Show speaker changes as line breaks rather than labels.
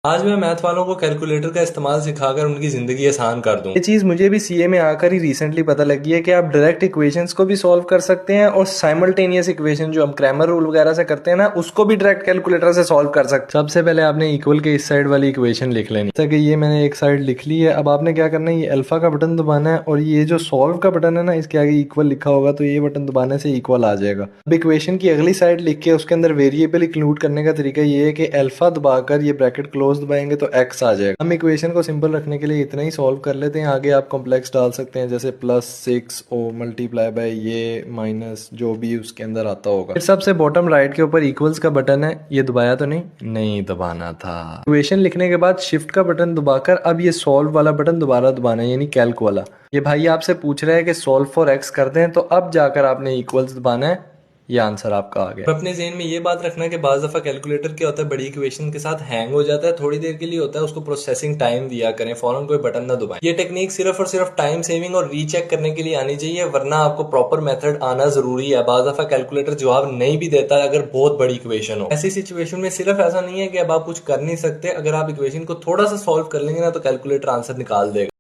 आज मैं मैथ वालों को कैलकुलेटर का इस्तेमाल सिखाकर उनकी जिंदगी आसान कर दूं। ये चीज मुझे भी सीए में आकर ही रिसेंटली पता लगी है कि आप डायरेक्ट इक्वेशंस को भी सॉल्व कर सकते हैं और साइमल्टेनियस इक्वेशन जो हम क्रैमर रूल वगैरह से करते हैं ना, उसको भी डायरेक्ट कैलकुलेटर से सॉल्व कर सकते हैं। सबसे पहले आपने इक्वल के इस साइड वाली इक्वेशन लिख लेनी। जैसा कि ये मैंने एक साइड लिख ली है। अब आपने क्या करना है, ये अल्फा का बटन दबाना है और ये जो सॉल्व का बटन है ना, इसके आगे इक्वल लिखा होगा तो ये बटन दबाने से इक्वल आ जाएगा। अब इक्वेशन की अगली साइड लिख के उसके अंदर वेरिएबल इंक्लूड करने का तरीका ये है कि अल्फा दबाकर ये ब्रैकेट क्लोज दबाएंगे तो एक्स आ जाएगा। हम इक्वेशन को सिंपल रखने के लिए इतना ही सॉल्व कर लेते हैं। आगे आप कॉम्प्लेक्स डाल सकते हैं, जैसे +6 ओ मल्टीप्लाई बाय ये माइनस जो भी उसके अंदर आता होगा। फिर सबसे बॉटम राइट के ऊपर इक्वल्स का बटन है, ये दबाया तो नहीं दबाना था। इक्वेशन लिखने के बाद शिफ्ट का बटन दबाकर अब ये सॉल्व वाला बटन दोबारा दबाना है, यानी कैल्क वाला। ये भाई आपसे पूछ रहा है कि सॉल्व फॉर एक्स कर दें, तो अब जाकर आपने इक्वल्स दबाना है। ये आंसर आपका आ गया। और अपने ज़हन में ये बात रखना कि बाज़ दफ़ा कैलकुलेटर क्या होता है, बड़ी इक्वेशन के साथ हैंग हो जाता है, थोड़ी देर के लिए होता है, उसको प्रोसेसिंग टाइम दिया करें, फौरन कोई बटन ना दबाएं। ये टेक्निक सिर्फ और सिर्फ टाइम सेविंग और रीचेक करने के लिए आनी चाहिए, वरना आपको प्रॉपर मेथड आना जरूरी है। बाज़ दफ़ा कैलकुलेटर जवाब नहीं भी देता है अगर बहुत बड़ी इक्वेशन हो। ऐसी सिचुएशन में सिर्फ ऐसा नहीं है कि अब आप कुछ कर नहीं सकते, अगर आप इक्वेशन को थोड़ा सा सॉल्व कर लेंगे ना तो कैलकुलेटर आंसर निकाल देगा।